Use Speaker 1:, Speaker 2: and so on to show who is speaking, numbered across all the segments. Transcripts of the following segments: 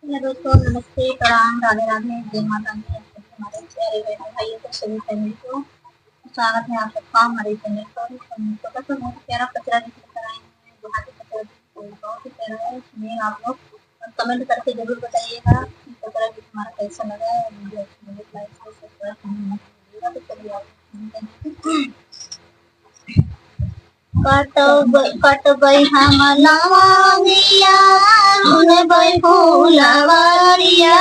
Speaker 1: Hello दोस्तों, नमस्ते, प्रणाम, राधे राधे, जय माता दी। आप सभी हमारे प्यारे बहनों भाइयों को, सभी फैमिली को स्वागत है आप सबका हमारे चैनल पर। छोटा सा बहुत प्यारा कचरा लेकर आए हैं। यहाँ के कचरा बहुत ही प्यारा है। सुनिए आप लोग और कमेंट करके जरूर बताइएगा कि कचरा हमारा कैसा लगा है। वीडियो अच्छी लगे लाइक सब्सक्राइब करना। तो चलिए आप कटबै हम लवंगिया रुनबै फुलवरिया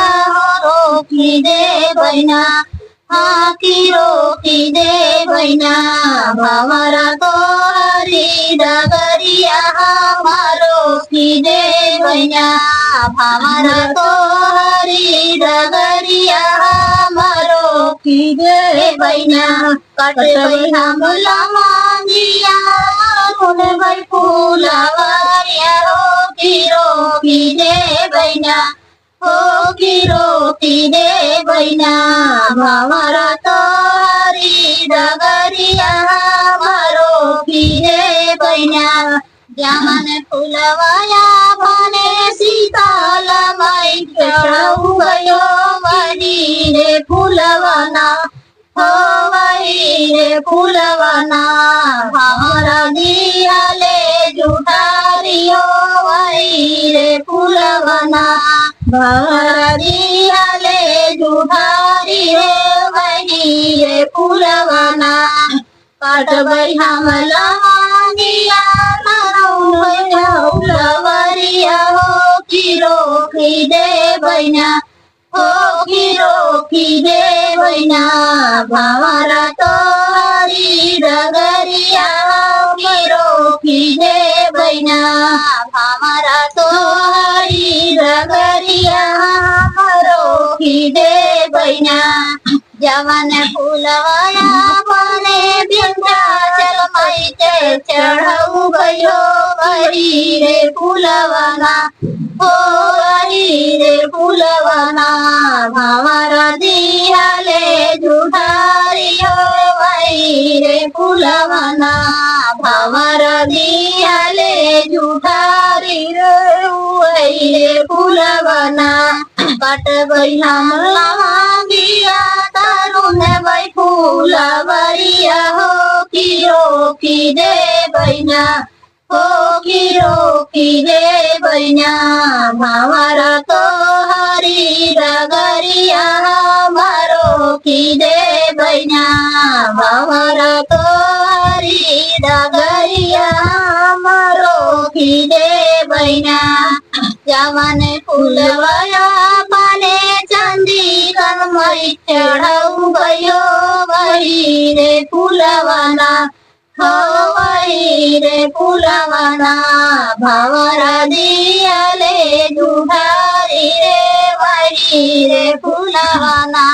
Speaker 1: रोकी दे बैना हाकी रोकी दे बैना भवरा तोरी डगरिया रोकी दे बैना भवरा तोरी डगरिया रोकी दे बैना कटबै हम लवंगिया रुनबै फुलवरिया रोकी दे बैना रोकी दे बैना भवरा तोरी डगरिया रोकी दे बैना ज्ञान फुलवाया भने शीतल माई चढ़ऊ गयो वही रे फुलवना हो वही रे फुलवना भवरा दियाले जुठारियो वही रे फुलवना भवरा दियाले जुठारी रे वही रे फुलवना कटबै हम लवंगिया फुलवरिया हो कि रोकी दे बैना हो कि रोकी दे बैना भवरा तोरी डगरिया कि रोकी दे बैना भवरा तोरी डगरिया रोकी दे बैना जवन फुलवाया भने विंध्याचल माई के चढ़ऊ गयो वही रे फुलवना हो वही रे फुलवना भवरा दियाले जुठारियो वही रे फुलवना भवरा दियाले जुठारी रे वही रे फुलवना कटबै हम लवंगिया रुनबै फुलवरिया हो कि रोकी दे बैना हो कि रोकी दे बैना भवरा तोरी डगरिया रोकी दे बैना भवरा तोरी डगरिया रोकी दे बैना जवन फुलवाया भने चंदी कनमै चढ़ऊ गयो वही रे फुलवना हो वही रे फुलवना भवरा दियाले जुठारी रे वही रे फुलवना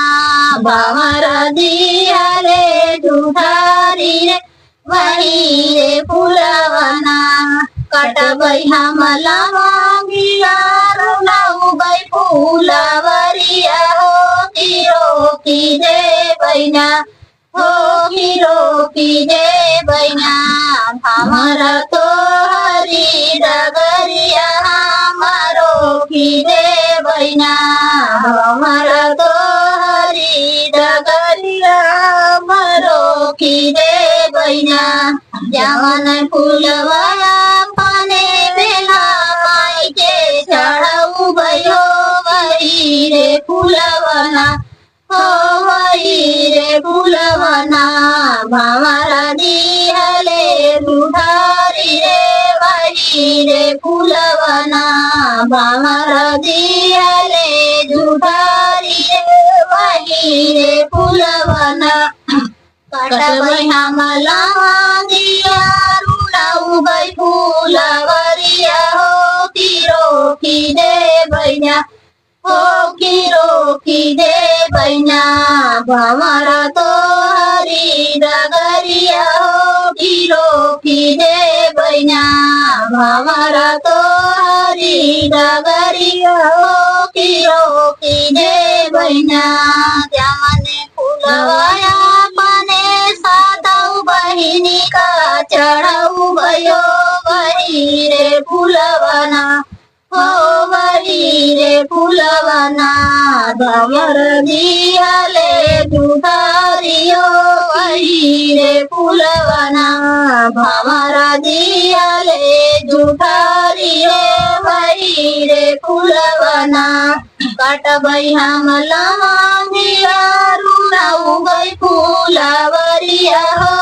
Speaker 1: भवरा दियाले जुठारी रे वही रे फुलवना कटबै हम लवंगिया रुनबै फुलवरिया हो कि रोकी दे बैना हो कि रोकी दे बैना भवरा तोरी डगरिया रोकी दे बैना भवरा तोरी डगरिया रोकी दे बैना जवन फुलवाया भने बेला माई के चढ़ऊ गयो वही रे फुलवना हो वही रे फुलवना भवरा दियाले जुठारी रे वही रे फुलवना भवरा दियाले जुठारी रे वही रे फुलवना कटबै हम लवंगिया रुनबै फुलवरिया हो कि रोकी दे बैना हो कि रोकी दे बैना भवरा तोरी डगरिया हो कि रोकी दे बैना भवरा तोरी डगरिया हो कि रोकी दे बैना जवन फुलवाया भने सातौ बहिनी का चढ़ऊ गयो वही रे फुलवना हो वही रे फुलवना भवर दियाले जुठारियो वही रे फुलवना भवर दियाले जुठारियो वही रे फुलवना काटबै हम लवंगिया रुनाउ गई फुलवरिया हो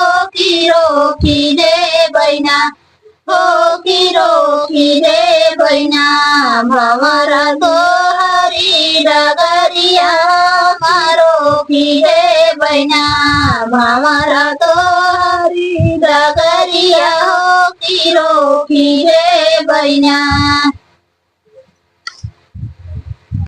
Speaker 1: रोकी दे बैना हो रोकी दे बैना भवर तोहरी डगरिया मारो की दे बैना भवर तोहरी डगरिया हो रोकी दे बैना।